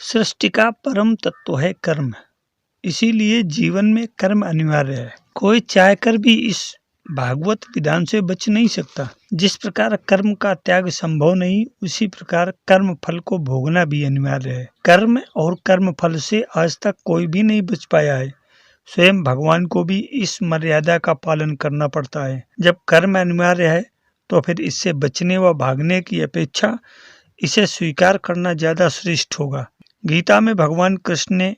सृष्टि का परम तत्व है कर्म, इसीलिए जीवन में कर्म अनिवार्य है। कोई चाहकर भी इस भागवत विधान से बच नहीं सकता। जिस प्रकार कर्म का त्याग संभव नहीं, उसी प्रकार कर्म फल को भोगना भी अनिवार्य है। कर्म और कर्म फल से आज तक कोई भी नहीं बच पाया है। स्वयं भगवान को भी इस मर्यादा का पालन करना पड़ता है। जब कर्म अनिवार्य है तो फिर इससे बचने व भागने की अपेक्षा इसे स्वीकार करना ज्यादा श्रेष्ठ होगा। गीता में भगवान कृष्ण ने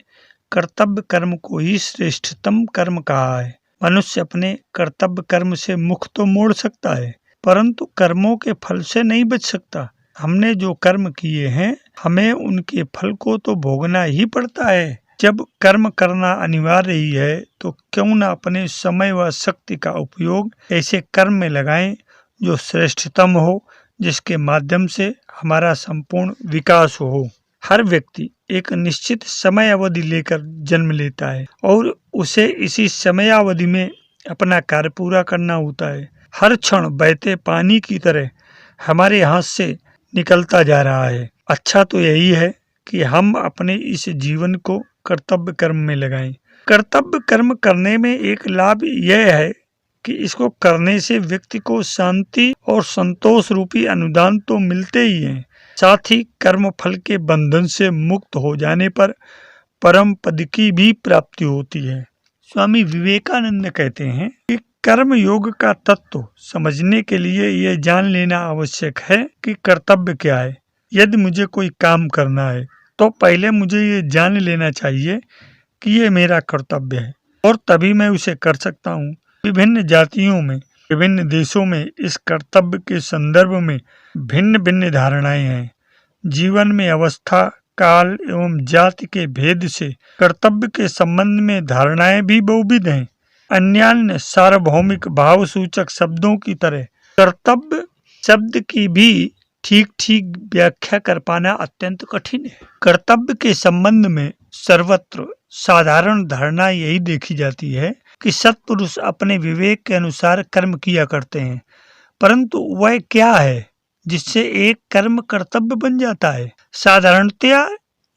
कर्तव्य कर्म को ही श्रेष्ठतम कर्म कहा है। मनुष्य अपने कर्तव्य कर्म से मुख तो मोड़ सकता है, परंतु कर्मों के फल से नहीं बच सकता। हमने जो कर्म किए हैं, हमें उनके फल को तो भोगना ही पड़ता है। जब कर्म करना अनिवार्य ही है तो क्यों न अपने समय व शक्ति का उपयोग ऐसे कर्म में लगाएं जो श्रेष्ठतम हो, जिसके माध्यम से हमारा संपूर्ण विकास हो। हर व्यक्ति एक निश्चित समय अवधि लेकर जन्म लेता है और उसे इसी समय अवधि में अपना कार्य पूरा करना होता है। हर क्षण बहते पानी की तरह हमारे हाथ से निकलता जा रहा है। अच्छा तो यही है कि हम अपने इस जीवन को कर्तव्य कर्म में लगाएं। कर्तव्य कर्म करने में एक लाभ यह है कि इसको करने से व्यक्ति को शांति और संतोष रूपी अनुदान तो मिलते ही हैं, साथ ही कर्म फल के बंधन से मुक्त हो जाने पर परम पद की भी प्राप्ति होती है। स्वामी विवेकानंद कहते हैं कि कर्म योग का तत्व समझने के लिए यह जान लेना आवश्यक है कि कर्तव्य क्या है। यदि मुझे कोई काम करना है तो पहले मुझे ये जान लेना चाहिए कि ये मेरा कर्तव्य है और तभी मैं उसे कर सकता हूँ। विभिन्न जातियों में, विभिन्न देशों में इस कर्तव्य के संदर्भ में भिन्न भिन्न धारणाएं हैं। जीवन में अवस्था, काल एवं जाति के भेद से कर्तव्य के संबंध में धारणाएं भी बहुविध हैं। अन्यान्य सार्वभौमिक भाव सूचक शब्दों की तरह कर्तव्य शब्द की भी ठीक ठीक व्याख्या कर पाना अत्यंत कठिन है। कर्तव्य के संबंध में सर्वत्र साधारण धारणा यही देखी जाती है कि सत्पुरुष अपने विवेक के अनुसार कर्म किया करते हैं, परंतु वह क्या है जिससे एक कर्म कर्तव्य बन जाता है? साधारणतया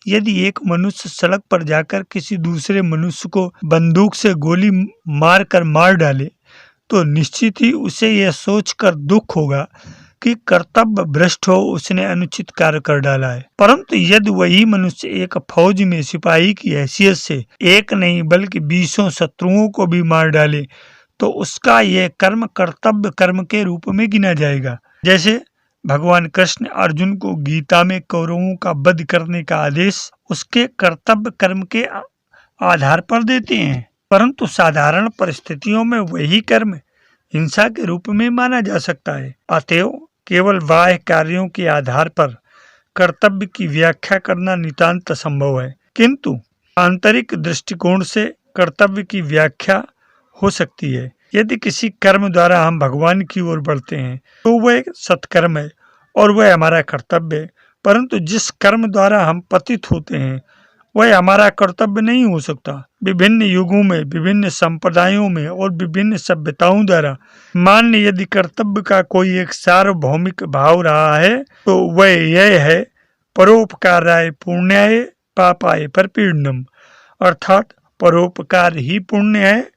यदि एक मनुष्य सड़क पर जाकर किसी दूसरे मनुष्य को बंदूक से गोली मारकर मार डाले तो निश्चित ही उसे यह सोचकर दुख होगा कि कर्तव्य भ्रष्ट हो, उसने अनुचित कार्य कर डाला है। परंतु यदि वही मनुष्य एक फौज में सिपाही की हैसियत से एक नहीं बल्कि 20 शत्रुओं को भी मार डाले तो उसका यह कर्म कर्तव्य कर्म के रूप में गिना जाएगा। जैसे भगवान कृष्ण अर्जुन को गीता में कौरवों का वध करने का आदेश उसके कर्तव्य कर्म के आधार पर देते हैं, परंतु साधारण परिस्थितियों में वही कर्म हिंसा के रूप में माना जा सकता है। अतएव केवल बाह्य कार्यों के आधार पर कर्तव्य की व्याख्या करना नितांत असंभव है, किंतु आंतरिक दृष्टिकोण से कर्तव्य की व्याख्या हो सकती है। यदि किसी कर्म द्वारा हम भगवान की ओर बढ़ते हैं तो वह एक सत्कर्म है और वह हमारा कर्तव्य है, परंतु जिस कर्म द्वारा हम पतित होते हैं वह हमारा कर्तव्य नहीं हो सकता। विभिन्न युगों में, विभिन्न संप्रदायों में और विभिन्न सभ्यताओं द्वारा मान्य यदि कर्तव्य का कोई एक सार्वभौमिक भाव रहा है तो वह यह है परोपकाराय पुण्याय पापाय परपीडनम, अर्थात परोपकार ही पुण्य है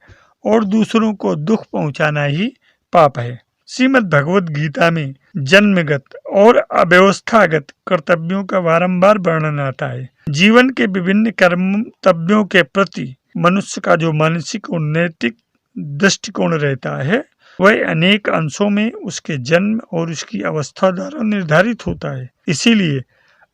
और दूसरों को दुख पहुंचाना ही पाप है। श्रीमद् भगवद गीता में जन्मगत और अव्यवस्थागत कर्तव्यों का बारंबार वर्णन आता है। जीवन के विभिन्न कर्तव्यों के प्रति मनुष्य का जो मानसिक और नैतिक दृष्टिकोण रहता है वह अनेक अंशों में उसके जन्म और उसकी अवस्था द्वारा निर्धारित होता है। इसीलिए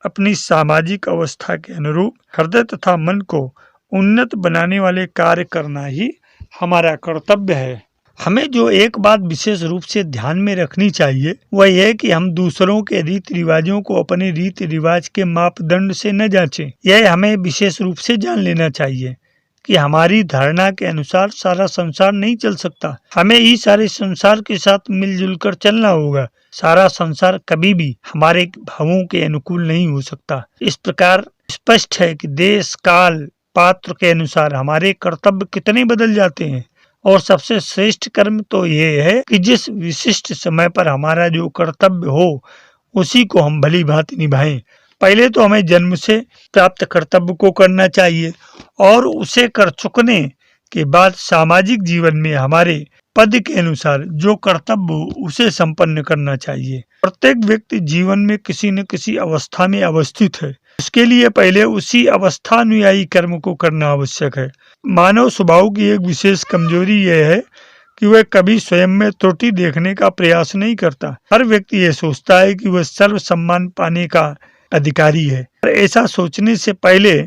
अपनी सामाजिक अवस्था के अनुरूप हृदय तथा मन को उन्नत बनाने वाले कार्य करना ही हमारा कर्तव्य है। हमें जो एक बात विशेष रूप से ध्यान में रखनी चाहिए वह यह कि हम दूसरों के रीति रिवाजों को अपने रीति रिवाज के मापदंड से न जांचें। यह हमें विशेष रूप से जान लेना चाहिए कि हमारी धारणा के अनुसार सारा संसार नहीं चल सकता। हमें ही सारे संसार के साथ मिलजुल कर चलना होगा। सारा संसार कभी भी हमारे भावों के अनुकूल नहीं हो सकता। इस प्रकार स्पष्ट है कि देश, काल, पात्र के अनुसार हमारे कर्तव्य कितने बदल जाते हैं और सबसे श्रेष्ठ कर्म तो ये है कि जिस विशिष्ट समय पर हमारा जो कर्तव्य हो उसी को हम भली भांति निभाएं पहले तो हमें जन्म से प्राप्त कर्तव्य को करना चाहिए और उसे कर चुकने के बाद सामाजिक जीवन में हमारे पद के अनुसार जो कर्तव्य हो उसे संपन्न करना चाहिए। प्रत्येक व्यक्ति जीवन में किसी न किसी अवस्था में अवस्थित है, उसके लिए पहले उसी अवस्थानुयायी कर्म को करना आवश्यक है। मानव स्वभाव की एक विशेष कमजोरी यह है कि वह कभी स्वयं में त्रुटि देखने का प्रयास नहीं करता। हर व्यक्ति यह सोचता है कि वह सर्व सम्मान पाने का अधिकारी है। ऐसा सोचने से पहले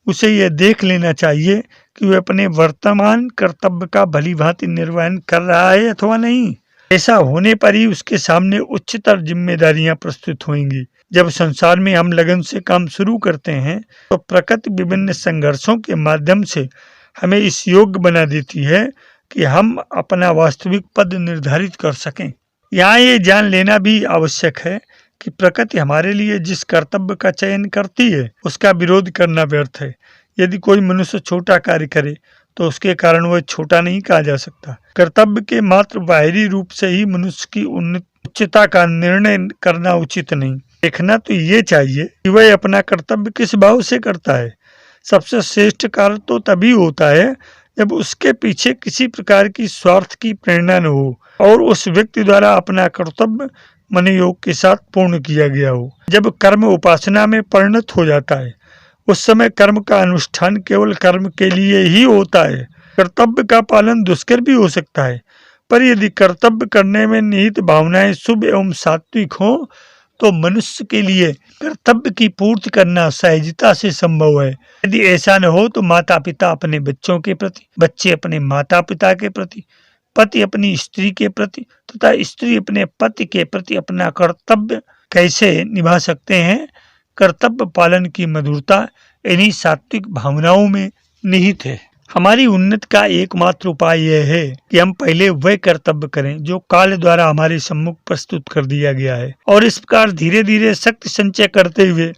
उसे यह देख लेना चाहिए कि वह अपने वर्तमान कर्तव्य का भलीभांति निर्वहन कर रहा है अथवा नहीं। ऐसा होने पर ही उसके सामने उच्चतर जिम्मेदारियां प्रस्तुत होंगी। जब संसार में हम लगन से काम शुरू करते हैं तो प्रकृति विभिन्न संघर्षों के माध्यम से हमें इस योग्य बना देती है कि हम अपना वास्तविक पद निर्धारित कर सकें। यहाँ ये जान लेना भी आवश्यक है कि प्रकृति हमारे लिए जिस कर्तव्य का चयन करती है उसका विरोध करना व्यर्थ है। यदि कोई मनुष्य छोटा कार्य करे तो उसके कारण वह छोटा नहीं कहा जा सकता। कर्तव्य के मात्र बाहरी रूप से ही मनुष्य की उच्चता का निर्णय करना उचित नहीं। देखना तो ये चाहिए कि वह अपना कर्तव्य किस भाव से करता है। सबसे श्रेष्ठ कार्य तो तभी होता है जब उसके पीछे किसी प्रकार की स्वार्थ की प्रेरणा न हो और उस व्यक्ति द्वारा अपना कर्तव्य मनोयोग के साथ पूर्ण किया गया हो। जब कर्म उपासना में परिणत हो जाता है उस समय कर्म का अनुष्ठान केवल कर्म के लिए ही होता है। कर्तव्य का पालन दुष्कर भी हो सकता है, पर यदि कर्तव्य करने में निहित भावनाएं शुभ एवं सात्विक हो तो मनुष्य के लिए कर्तव्य की पूर्ति करना सहजता से संभव है। यदि ऐसा न हो तो माता पिता अपने बच्चों के प्रति, बच्चे अपने माता पिता के प्रति, पति अपनी स्त्री के प्रति तथा स्त्री अपने पति के प्रति अपना कर्तव्य कैसे निभा सकते हैं। कर्तव्य पालन की मधुरता इन्हीं सात्विक भावनाओं में निहित है। हमारी उन्नति का एकमात्र उपाय यह है कि हम पहले वह कर्तव्य करें जो काल द्वारा हमारे सम्मुख प्रस्तुत कर दिया गया है और इस प्रकार धीरे धीरे शक्ति संचय करते हुए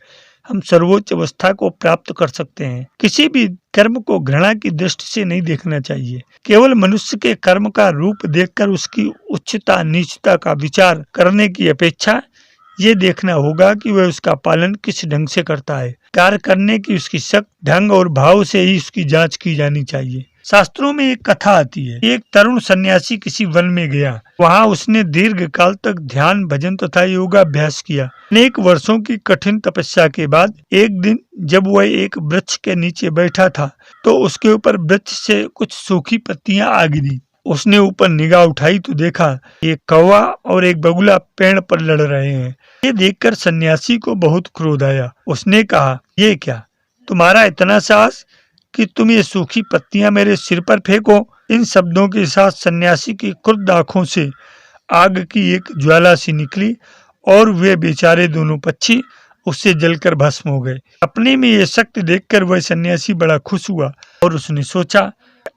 हम सर्वोच्च अवस्था को प्राप्त कर सकते हैं। किसी भी कर्म को घृणा की दृष्टि से नहीं देखना चाहिए। केवल मनुष्य के कर्म का रूप देखकर उसकी उच्चता नीचता का विचार करने की अपेक्षा ये देखना होगा कि वह उसका पालन किस ढंग से करता है। कार्य करने की उसकी शक्ति, ढंग और भाव से ही उसकी जांच की जानी चाहिए। शास्त्रों में एक कथा आती है। एक तरुण सन्यासी किसी वन में गया। वहां उसने दीर्घ काल तक ध्यान, भजन तथा योगाभ्यास किया। अनेक वर्षों की कठिन तपस्या के बाद एक दिन जब वह एक वृक्ष के नीचे बैठा था तो उसके ऊपर वृक्ष से कुछ सूखी पत्तियां आ गिरी। उसने ऊपर निगाह उठाई तो देखा एक कौवा और एक बगुला पेड़ पर लड़ रहे हैं। ये देखकर सन्यासी को बहुत क्रोध आया। उसने कहा, ये क्या, तुम्हारा इतना साहस कि तुम ये सूखी पत्तियां मेरे सिर पर फेंको। इन शब्दों के साथ सन्यासी की क्रुद्ध आंखों से आग की एक ज्वाला सी निकली और वे बेचारे दोनों पक्षी उससे जलकर भस्म हो गए। अपने में ये शक्ति देखकर वह सन्यासी बड़ा खुश हुआ और उसने सोचा,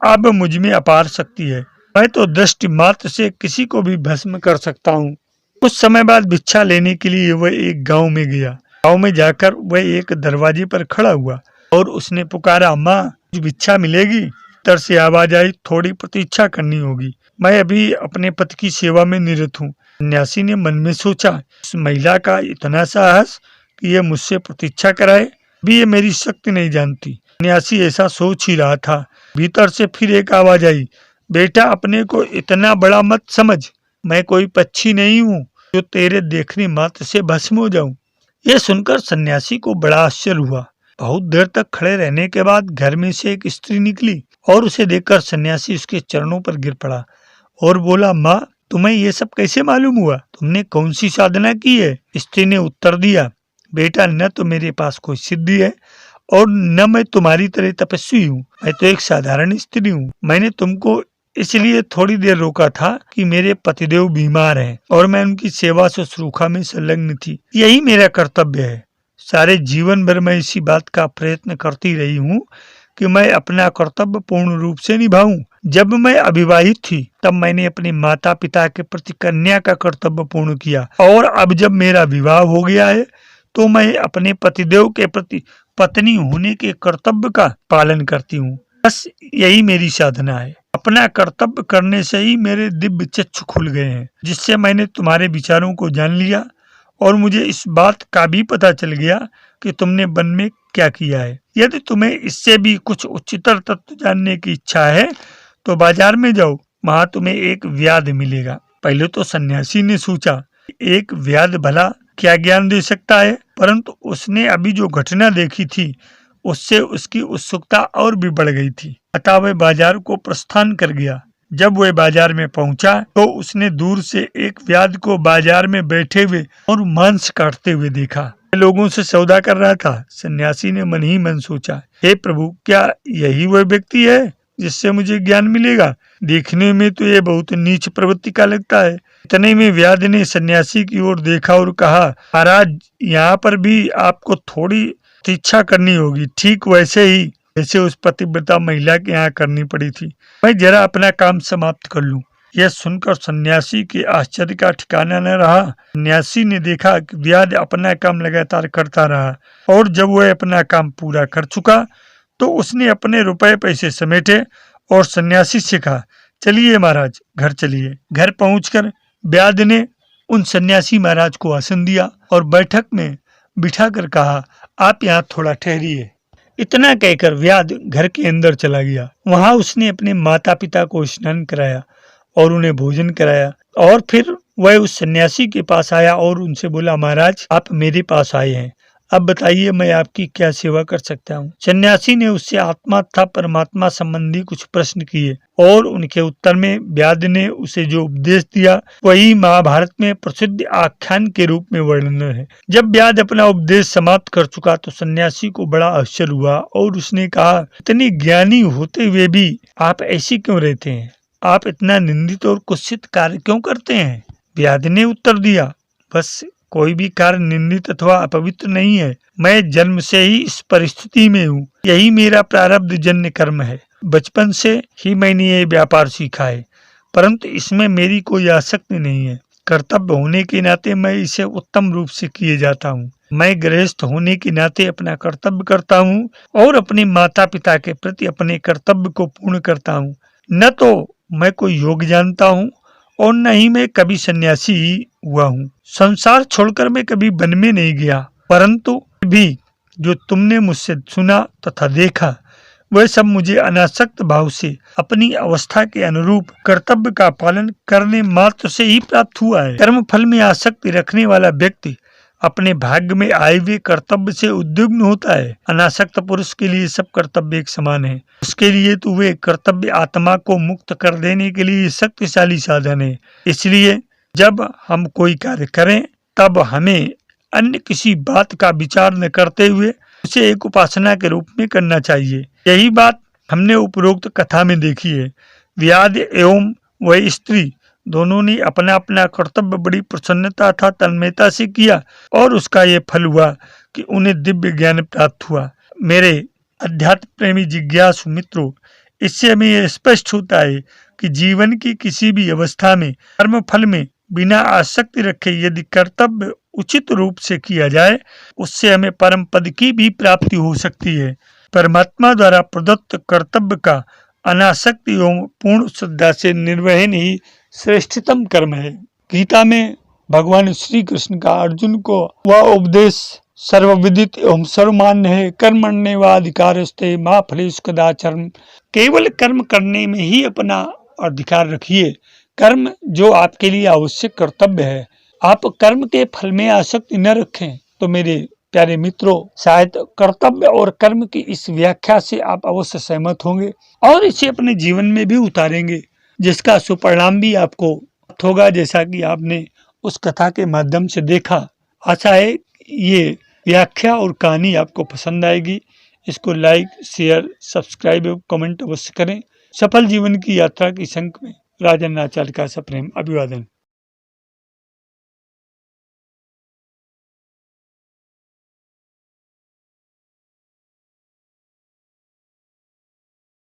अब मुझ में अपार शक्ति है, मैं तो दृष्टि मात्र से किसी को भी भस्म कर सकता हूँ। कुछ समय बाद भिक्षा लेने के लिए वह एक गांव में गया। गांव में जाकर वह एक दरवाजे पर खड़ा हुआ और उसने पुकारा, माँ, मुझे भिक्षा मिलेगी? तर से आवाज आई, थोड़ी प्रतीक्षा करनी होगी, मैं अभी अपने पति की सेवा में निरत हूँ। सन्यासी ने मन में सोचा, इस महिला का इतना साहस कि यह मुझसे प्रतीक्षा कराए, भी ये मेरी शक्ति नहीं जानती। सन्यासी ऐसा सोच ही रहा था। भीतर से फिर एक आवाज आई, बेटा, अपने को इतना बड़ा मत समझ, मैं कोई पक्षी नहीं हूँ जो तेरे देखने मात्र से भस्म हो जाऊं। यह सुनकर सन्यासी को बड़ा आश्चर्य हुआ। बहुत देर तक खड़े रहने के बाद घर में से एक स्त्री निकली और उसे देखकर सन्यासी उसके चरणों पर गिर पड़ा और बोला, माँ, तुम्हें ये सब कैसे मालूम हुआ? तुमने कौन सी साधना की है? स्त्री ने उत्तर दिया, बेटा, न तो मेरे पास कोई सिद्धि है और न मैं तुम्हारी तरह तपस्वी हूँ, मैं तो एक साधारण स्त्री हूँ। मैंने तुमको इसलिए थोड़ी देर रोका था कि मेरे पतिदेव बीमार हैं और मैं उनकी सेवा शुश्रूषा में संलग्न थी। यही मेरा कर्तव्य है। सारे जीवन भर मैं इसी बात का प्रयत्न करती रही हूँ कि मैं अपना कर्तव्य पूर्ण रूप से निभाऊं। जब मैं अविवाहित थी तब मैंने अपने माता पिता के प्रति कन्या का कर्तव्य पूर्ण किया और अब जब मेरा विवाह हो गया है तो मैं अपने पतिदेव के प्रति पत्नी होने के कर्तव्य का पालन करती हूँ। बस यही मेरी साधना है। अपना कर्तव्य करने से ही मेरे दिव्य चक्षु खुल गए हैं, जिससे मैंने तुम्हारे विचारों को जान लिया और मुझे इस बात का भी पता चल गया कि तुमने वन में क्या किया है। यदि तुम्हें इससे भी कुछ उच्चतर तत्व जानने की इच्छा है तो बाजार में जाओ, वहां तुम्हें एक व्याध मिलेगा। पहले तो सन्यासी ने सोचा एक व्याध भला क्या ज्ञान दे सकता है, परंतु उसने अभी जो घटना देखी थी उससे उसकी उत्सुकता और भी बढ़ गई थी। अतः वह बाजार को प्रस्थान कर गया। जब वह बाजार में पहुंचा तो उसने दूर से एक व्याध को बाजार में बैठे हुए और मांस काटते हुए देखा। लोगों से सौदा कर रहा था। सन्यासी ने मन ही मन सोचा, हे प्रभु, क्या यही वह व्यक्ति है जिससे मुझे ज्ञान मिलेगा? देखने में तो ये बहुत नीच प्रवृत्ति का लगता है। इतने में व्याध ने सन्यासी की ओर देखा और कहा, महाराज, यहाँ पर भी आपको थोड़ी प्रतीक्षा करनी होगी, ठीक वैसे ही जैसे उस पतिव्रता महिला के यहाँ करनी पड़ी थी। मैं जरा अपना काम समाप्त कर लूं। यह सुनकर सन्यासी के आश्चर्य का ठिकाना न रहा। सन्यासी ने देखा कि व्याध अपना काम लगातार करता रहा और जब वह अपना काम पूरा कर चुका तो उसने अपने रुपए पैसे समेटे और सन्यासी से कहा, चलिए महाराज, घर चलिए। घर पहुंचकर व्याध ने उन सन्यासी महाराज को आसन दिया और बैठक में बिठाकर कहा, आप यहाँ थोड़ा ठहरिए। इतना कहकर व्याध घर के अंदर चला गया। वहां उसने अपने माता पिता को स्नान कराया और उन्हें भोजन कराया और फिर वह उस सन्यासी के पास आया और उनसे बोला, महाराज, आप मेरे पास आए हैं, अब बताइए मैं आपकी क्या सेवा कर सकता हूँ। सन्यासी ने उससे आत्मा तथा परमात्मा संबंधी कुछ प्रश्न किए और उनके उत्तर में व्याध ने उसे जो उपदेश दिया वही महाभारत में प्रसिद्ध आख्यान के रूप में वर्णन है। जब व्याध अपना उपदेश समाप्त कर चुका तो सन्यासी को बड़ा आश्चर्य हुआ और उसने कहा, इतने ज्ञानी होते हुए भी आप ऐसे क्यों रहते हैं? आप इतना निंदित और कुत्सित कार्य क्यों करते हैं? व्याध ने उत्तर दिया, बस कोई भी कार्य निंदित अथवा अपवित्र नहीं है। मैं जन्म से ही इस परिस्थिति में हूँ, यही मेरा प्रारब्ध जन्य कर्म है। बचपन से ही मैंने ये व्यापार सीखा है, परंतु इसमें मेरी कोई आसक्ति नहीं है। कर्तव्य होने के नाते मैं इसे उत्तम रूप से किए जाता हूँ। मैं गृहस्थ होने के नाते अपना कर्तव्य करता हूँ और अपने माता पिता के प्रति अपने कर्तव्य को पूर्ण करता हूँ। न तो मैं कोई योग जानता हूँ और न ही मैं कभी सन्यासी हुआ हूँ। संसार छोड़कर मैं कभी वन में नहीं गया, परंतु भी जो तुमने मुझसे सुना तथा देखा वह सब मुझे अनासक्त भाव से अपनी अवस्था के अनुरूप कर्तव्य का पालन करने मात्र से ही प्राप्त हुआ है। कर्म फल में आसक्ति रखने वाला व्यक्ति अपने भाग्य में आए हुए कर्तव्य से उद्विग्न होता है। अनासक्त पुरुष के लिए सब कर्तव्य एक समान है। उसके लिए तो वे कर्तव्य आत्मा को मुक्त कर देने के लिए शक्तिशाली साधन है। इसलिए जब हम कोई कार्य करें तब हमें अन्य किसी बात का विचार न करते हुए उसे एक उपासना के रूप में करना चाहिए। यही बात हमने उपरोक्त कथा में देखी है। व्याध एवं वह स्त्री दोनों ने अपना अपना कर्तव्य बड़ी प्रसन्नता तथा तन्मयता से किया और उसका ये फल हुआ कि उन्हें दिव्य ज्ञान प्राप्त हुआ। मेरे अध्यात्म प्रेमी जिज्ञासु मित्रों, इससे हमें यह स्पष्ट होता है कि जीवन की किसी भी अवस्था में कर्म फल में बिना आसक्ति रखे यदि कर्तव्य उचित रूप से किया जाए उससे हमें परम पद की भी प्राप्ति हो सकती है। परमात्मा द्वारा प्रदत्त कर्तव्य का अनासक्ति एवं पूर्ण श्रद्धा से निर्वहन ही श्रेष्ठतम कर्म है। गीता में भगवान श्री कृष्ण का अर्जुन को वह उपदेश सर्वविदित एवं सर्वमान्य है, कर्मण्येवाधिकारस्ते मा फलेषु कदाचन। केवल कर्म करने में ही अपना अधिकार रखिए। कर्म जो आपके लिए आवश्यक कर्तव्य है, आप कर्म के फल में आसक्ति न रखें। तो मेरे प्यारे मित्रों, शायद कर्तव्य और कर्म की इस व्याख्या से आप अवश्य सहमत होंगे और इसे अपने जीवन में भी उतारेंगे, जिसका सुपरिणाम भी आपको प्राप्त होगा, जैसा कि आपने उस कथा के माध्यम से देखा। आशा है ये व्याख्या और कहानी आपको पसंद आएगी। इसको लाइक, शेयर, सब्सक्राइब एवं कमेंट अवश्य करें। सफल जीवन की यात्रा की संग में राजन आचार्य का सप्रेम अभिवादन।